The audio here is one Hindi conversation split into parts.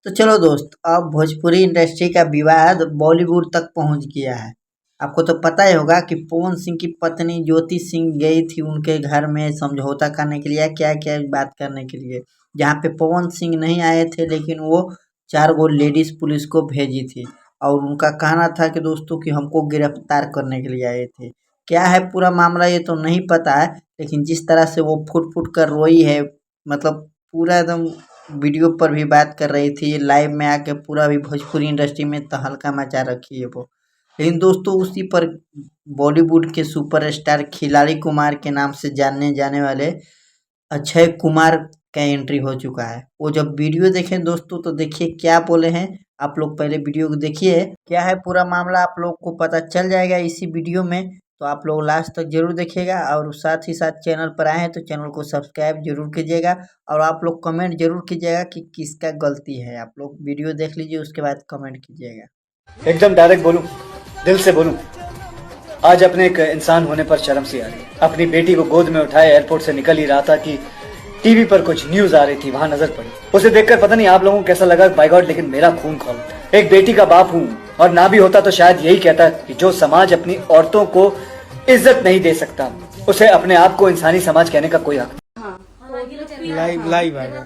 तो चलो दोस्त, अब भोजपुरी इंडस्ट्री का विवाद बॉलीवुड तक पहुंच गया है। आपको तो पता ही होगा कि पवन सिंह की पत्नी ज्योति सिंह गई थी उनके घर में समझौता करने के लिए, क्या क्या बात करने के लिए। जहाँ पे पवन सिंह नहीं आए थे, लेकिन वो 4 गो लेडीज पुलिस को भेजी थी। और उनका कहना था कि दोस्तों कि हमको गिरफ्तार करने के लिए आए थे। क्या है पूरा मामला ये तो नहीं पता है, लेकिन जिस तरह से वो फुट फुट कर रोई है, मतलब पूरा एकदम वीडियो पर भी बात कर रही थी, लाइव में आके पूरा भी भोजपुरी इंडस्ट्री में तहलका मचा रखी है वो। लेकिन दोस्तों उसी पर बॉलीवुड के सुपरस्टार खिलाड़ी कुमार के नाम से जानने जाने वाले अक्षय कुमार का एंट्री हो चुका है। वो जब वीडियो देखें दोस्तों तो देखिए क्या बोले हैं। आप लोग पहले वीडियो को देखिए, क्या है पूरा मामला आप लोग को पता चल जाएगा इसी वीडियो में। तो आप लोग लास्ट तक जरूर देखिएगा, और साथ ही साथ चैनल पर आए हैं तो चैनल को सब्सक्राइब जरूर कीजिएगा। और आप लोग कमेंट जरूर कीजिएगा कि किसका गलती है। आप लोग वीडियो देख लीजिए, उसके बाद कमेंट कीजिएगा। एकदम डायरेक्ट बोलूं, दिल से बोलूं, आज अपने एक इंसान होने पर शर्म सी आ रही। अपनी बेटी को गोद में उठाए एयरपोर्ट से निकल ही रहा था कि टीवी पर कुछ न्यूज आ रही थी, वहां नजर पड़ी। उसे देखकर पता नहीं आप लोगों को कैसा लगा, बाय गॉड, लेकिन मेरा खून खौल उठा। एक बेटी का बाप हूं, और ना भी होता तो शायद यही कहता कि जो समाज अपनी औरतों को इज्जत नहीं दे सकता, उसे अपने आप को इंसानी समाज कहने का कोई हक नहीं। लाइव लाइव आएगा।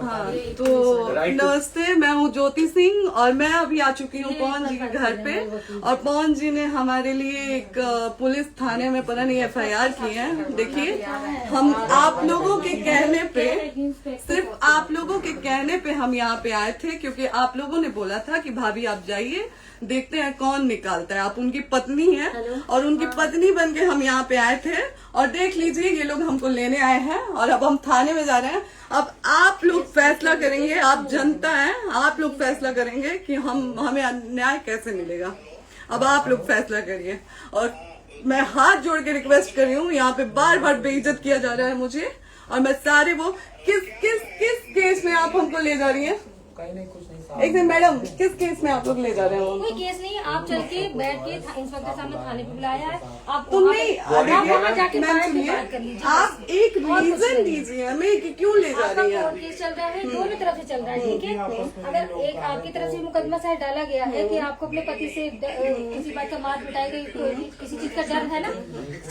हाँ, तो नमस्ते, मैं हूँ ज्योति सिंह और मैं अभी आ चुकी हूँ पवन जी के घर पे। और पवन जी ने हमारे लिए एक पुलिस थाने में पता नहीं FIR की है। देखिए, हम आप लोगों के कहने पे, सिर्फ आप लोगों के कहने पे हम यहाँ पे आए थे, क्योंकि आप लोगों ने बोला था कि भाभी आप जाइए, देखते हैं कौन निकालता है। आप उनकी पत्नी है और उनकी पत्नी बन के हम यहाँ पे आए थे। और देख लीजिए, ये लोग हमको लेने आए हैं और अब हम थाने में जा रहे हैं। अब आप लोग फैसला करेंगे, आप जनता हैं, आप लोग फैसला करेंगे कि हमें न्याय कैसे मिलेगा। अब आप लोग फैसला करिए। और मैं हाथ जोड़ के रिक्वेस्ट कर रही हूँ, यहाँ पे बार बार बेइज्जत किया जा रहा है मुझे। और मैं सारे वो किस केस में आप हमको ले जा रही हैं? एक दिन मैडम, किस केस में आप लोग ले जा रहे हो? कोई केस नहीं, आप चल के बैठ के इंस्पेक्टर साहब ने थाने पे बुलाया है। आप तुम नहीं, वहाँ जाके बात कर लीजिए। आप एक रीजन दीजिए हमें कि क्यों ले जा रही है। कोर्ट केस चल रहा है, दोनों तरफ से चल रहा है, ठीक है। अगर एक आपकी तरफ से मुकदमा शायद डाला गया है कि आपको अपने पति से किसी बात का मार पिटाई गई, किसी चीज का डर है ना,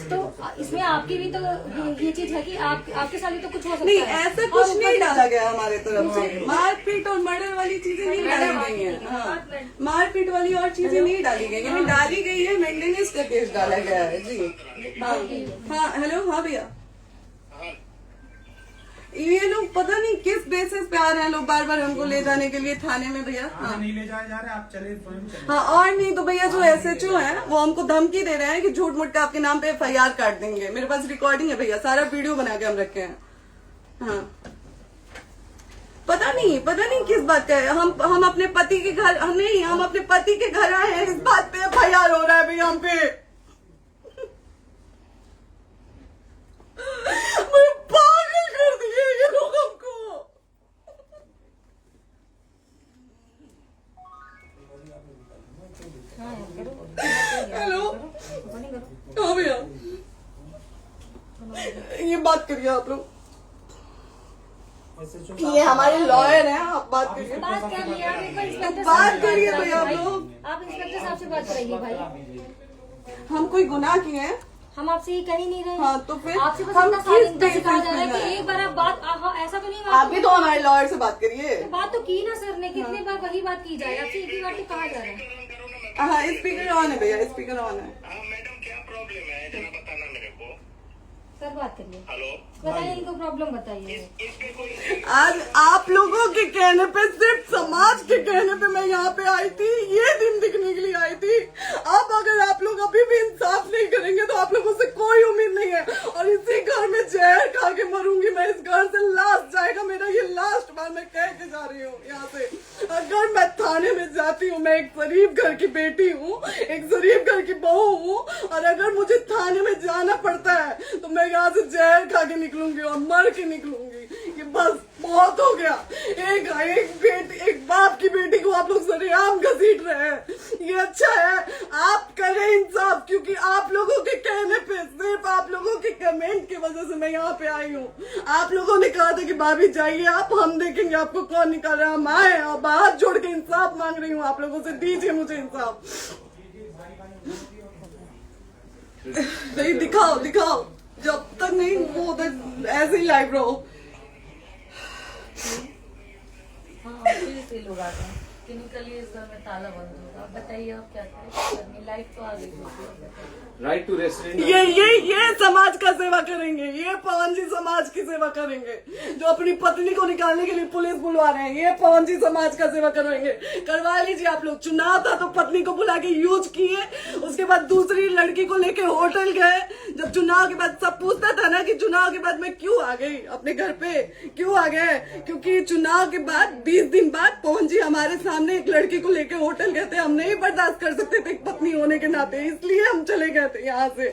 तो इसमें आपकी भी तो ये चीज है कि आपके साथ भी तो कुछ हो सकता है। नहीं, ऐसा कुछ नहीं डाला गया हमारे तरफ से। मारपीट और मर्डर वाली चीजें नहीं डाली गई है। हाँ, मारपीट वाली और चीजें नहीं डाली गई है। डाली गई है मेंटेनेंस का केस डाला गया है जी। हाँ हेलो, हाँ भैया, ये लोग पता नहीं किस बेसिस पे आ रहे हैं लोग बार बार हमको ले जाने के लिए थाने में भैया। हाँ, नहीं ले जाए जा रहे, आप चले। हाँ, और नहीं तो भैया जो SHO है वो हमको धमकी दे रहे हैं कि झूठ मूठ के आपके नाम पे FIR काट देंगे। मेरे पास रिकॉर्डिंग है भैया, सारा वीडियो बना के हम रखे हैं। हाँ, पता नहीं किस बात का है। हम अपने पति के घर, हम अपने पति के घर आए हैं, इस बात पे FIR हो रहा है भैया हम पे। पागल कर दिए ये लोग हमको। हेलो, हाँ भैया, ये बात करिए आप लोग। ये हमारे लॉयर हैं, आप बात करिए। बात कर लिया, बात करिए भैया आप लोग। आप इंस्पेक्टर साहब से बात कराइए भाई। हम कोई गुनाह किए हैं? हम आपसे ये कह ही नहीं रहे। हाँ, तो फिर आपसे बस हम इतना किस साथ सिखाया जा रहा है बेसिस कि पे एक बार आप बात, ऐसा तो नहीं आप भी तो हमारे लॉयर से बात करिए। बात तो की ना सर ने, कितने बार वही बात की जाए, आपसे एक ही बार तो कहा जा रहा है। हाँ, स्पीकर ऑन है भैया, स्पीकर ऑन है। मैडम क्या प्रॉब्लम है जरा बताना मेरे को। सर बात करिए, हेलो, बताइए इनको प्रॉब्लम बताइए। इसके कोई आज आप लोगों के कहने पे, सिर्फ समाज के कहने पे मैं यहाँ पे आई थी, ये दिन दिखने के लिए आई थी। अब अगर आप लोग अभी भी इंसाफ नहीं करेंगे तो आप लोगों से कोई उम्मीद नहीं है। और इसी घर में जहर खा के मरूंगी मैं। इस घर से लास्ट जाएगा मेरा, ये लास्ट बार मैं कह के जा रही हूँ यहाँ से। अगर मैं थाने में जाती हूँ, मैं एक शरीफ घर की बेटी हूँ, एक शरीफ घर की बहू हूँ, और अगर मुझे थाने में जाना पड़ता है तो मैं यहाँ से जहर खा के निकलूंगी और मर के निकलूंगी। ये बस बहुत हो गया। एक बाप की बेटी को आप लोग सरेआम घसीट रहे हैं। ये अच्छा है? आप करें इंसाफ, क्योंकि आप लोगों के कहने पे, सिर्फ आप लोगों के कमेंट की वजह से मैं यहाँ पे आई हूँ। आप लोगों ने कहा था कि भाभी जाइए आप, हम देखेंगे आपको कौन निकाल रहा है। हम आए अब हाथ जोड़ के इंसाफ मांग रही हूँ आप लोगों से, दीजिए मुझे इंसाफ। नहीं दिखाओ दिखाओ, जब तक नहीं वो उधर ऐसे ही लाइव रहो। हाँ फिर से लोग आ गए कि निकलिए, इस घर में ताला बंद होगा। आप बताइए आप क्या करें, लाइफ तो आ गई दूसरी। Right to restaurant. ये समाज का सेवा करेंगे, ये पवन जी समाज की सेवा करेंगे, जो अपनी पत्नी को निकालने के लिए पुलिस बुलवा रहे हैं, ये पवन जी समाज का सेवा करेंगे। करवा लीजिए आप लोग। चुनाव था तो पत्नी को बुला के यूज किए, उसके बाद दूसरी लड़की को लेके होटल गए। जब चुनाव के बाद सब पूछता था ना कि चुनाव के बाद मैं क्यों आ गई अपने घर पे, क्यों आ गए, क्योंकि चुनाव के बाद 20 दिन बाद पवन जी हमारे सामने एक लड़की को लेके होटल गए थे। हम नहीं बर्दाश्त कर सकते थे एक पत्नी होने के नाते, इसलिए हम चले गए थे यहाँ से।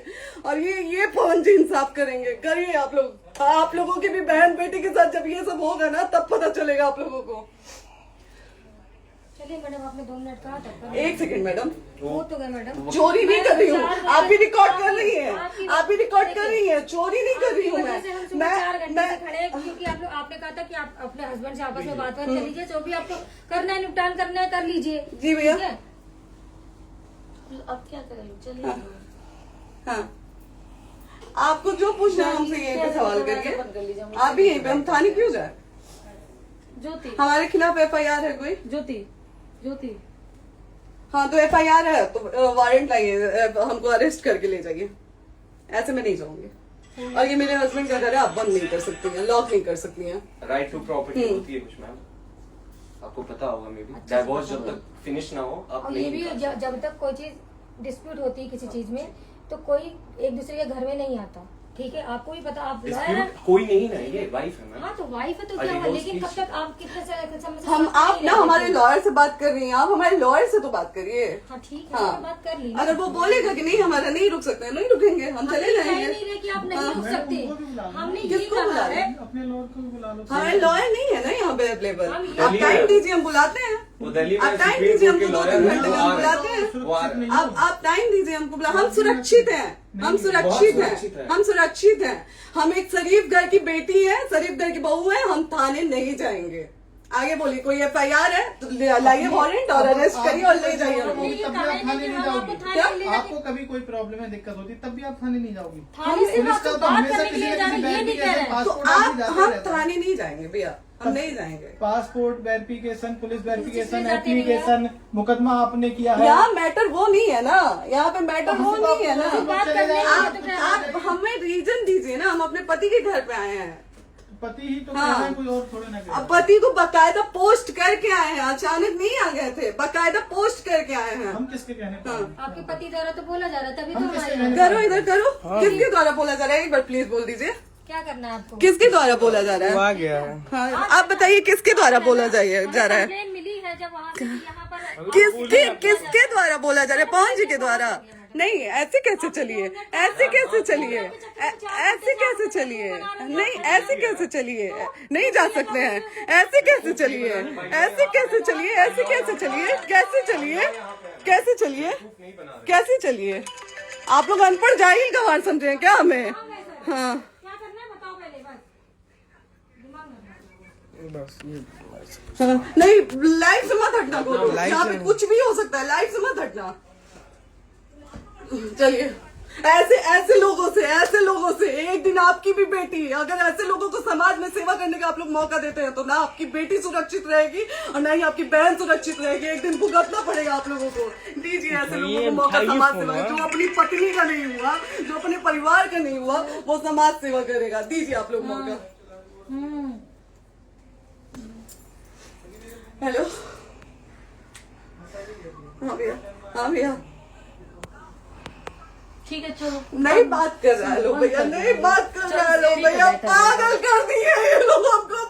और ये पवन जी इंसाफ करेंगे। करिए आप लोग, आप लोगों की भी बहन बेटी के साथ जब ये सब होगा ना तब पता चलेगा आप लोगों को। चलिए मैडम, आपने 2 मिनट कहा था। 1 सेकंड मैडम, वो तो गए मैडम। चोरी नहीं कर रही हूँ, आप भी रिकॉर्ड कर रही हैं, आप भी रिकॉर्ड कर रही हैं। चोरी नहीं कर रही हूँ मैं 4 घंटे से खड़े हैं, क्योंकि आप लोग, आपने कहा था कि आप अपने हस्बैंड से आपस में बात कर लीजिए, जो भी आपको करना है निपटान करना है कर लीजिए। जी भैया। ठीक है? अब क्या करें, चलिए। हाँ, आपको जो पूछना है हमसे यहीं पे सवाल करिए। आप भी यहीं पे, हम थाने क्यों जाए? ज्योति, हमारे खिलाफ FIR है कोई? ज्योति, ज्योति। हाँ तो FIR है तो वारंट लाइए, हमको अरेस्ट करके ले जाइए। ऐसे में नहीं जाऊंगी। और ये मेरे हस्बैंड का घर है, आप बंद नहीं कर सकती हैं, लॉक नहीं कर सकती हैं। राइट टू प्रॉपर्टी होती है कुछ मैम, आपको पता होगा। मे बी डाइवोर्स जब तक फिनिश ना हो आप और ये नहीं भी जब तक कोई चीज डिस्प्यूट होती है किसी चीज में, तो कोई एक दूसरे के घर में नहीं आता। ठीक है, आपको भी पता, आप लॉयर हैं। कोई नहीं ना, ये वाइफ है मैम। हाँ तो वाइफ है तो क्या हुआ, लेकिन कब तक आप कितने समय से हम आप ना हमारे लॉयर से बात कर रही हैं, आप हमारे लॉयर से तो बात करिए। हाँ ठीक है, हाँ। मैंने बात कर ली। अगर वो बोलेगा कि नहीं हमारा नहीं रुक सकते, नहीं रुकेंगे, हम चले कह जाएंगे। नहीं रहे कि आप नहीं रुक सकते, हमने ये किसको कहा बुला है। अपने लॉयर को भी बुला लो। हमारे लॉयर नहीं है ना यहाँ पे अवेलेबल। हम आप टाइम दीजिए, हम बुलाते हैं। वो दिल्ली में आप टाइम सुप्रीम दीजिए, कोर्ट के हमको 2-3 लॉयर घंटे में हम बुलाते हैं। वो आ रहे हैं। आप टाइम दीजिए हमको बुला, हम सुरक्षित हैं, हम सुरक्षित सुरक्षित हैं, है। हम सुरक्षित हैं। हम एक शरीफ घर की बेटी है, शरीफ घर की बहू है, हम थाने नहीं जाएंगे। आगे बोलिए, कोई FIR है तो लाइए वारंट और अरेस्ट करिए और ले जाइए हमको। ये तब भी कहा आप है थाने कि नहीं हम जाओगी। आपको थाने क्या? ले जाके- आपको कभी कोई प्रॉब्लम है, दिक्कत होती, तब भी आप थाने नहीं जाओगी। थाने से पुलिस आप का तो बात हमेशा करने के किसी लिए न जा किसी रहे हैं, ये नहीं कह रहे हैं। तो पासपोर्ट आप आदमी जाते हम रहता है। थाने नहीं जाएंगे भैया, हम नहीं जाएंगे। पासपोर्ट वेरिफिकेशन, पुलिस वेरिफिकेशन, जाते नहीं है। एप्लीकेशन, मुकदमा आपने किया है। यहाँ मैटर वो नहीं है ना, यहाँ पे मैटर वो नहीं है ना। बात करने के लिए तो क्या- आप हमें रीजन दीजिए ना, हम अपने पति के घर पे आए हैं। पति ही तो हाँ। कह रहे हैं, कोई और थोड़े ना कह रहे अब हैं। पति को बकायदा पोस्ट करके आए हैं, अचानक नहीं आ गए थे, बकायदा पोस्ट करके आए हैं। हम किसके कहने पर आए? आपके पति द्वारा तो बोला जा रहा है, तभी तो हम हमारे किसके यहाँ- कहने करो इधर करो, किसके द्वारा बोला जा रहा है, एक बार प्लीज बोल दीजिए, क्या करना है आपको? किसके द्वारा बोला जा रहा है? आ गया है। हाँ, आप बताइए किसके द्वारा बोला जा रहा है? कंप्लेन मिली है जब वहाँ से यहाँ पर किसके द्वारा बोला जा रहा है? पवन जी के द्वारा? नहीं, ऐसे कैसे चलिए, ऐसे कैसे चलिए, ऐसे कैसे चलिए, नहीं ऐसे कैसे चलिए, नहीं जा सकते हैं, ऐसे कैसे चलिए, ऐसे कैसे चलिए, ऐसे कैसे चलिए, कैसे चलिए, कैसे चलिए, कैसे चलिए? आप लोग अनपढ़ जाहिल गंवार समझे हैं क्या हमें? हाँ, क्या करना है बताओ पहले, बस दिमाग में हाँ, नहीं लाइफ से मत हटना, यहाँ पे कुछ भी हो सकता है, लाइफ से मत हटना। चलिए, ऐसे लोगों से एक दिन आपकी भी बेटी, अगर ऐसे लोगों को समाज में सेवा करने का आप लोग मौका देते हैं तो ना आपकी बेटी सुरक्षित रहेगी और ना ही आपकी बहन सुरक्षित रहेगी। एक दिन भुगतना पड़ेगा आप लोगों को। दीजिए ऐसे लोगों को मौका समाज सेवा का, जो अपनी पत्नी का नहीं हुआ, जो अपने परिवार का नहीं हुआ, वो समाज सेवा करेगा। दीजिए आप लोग मौका। हेलो, हाँ भैया, हाँ भैया, ठीक है चलो। नहीं बात कर रहा है लोग भैया, नहीं बात कर रहा है लोग भैया, पागल कर दिए ये लोग हमको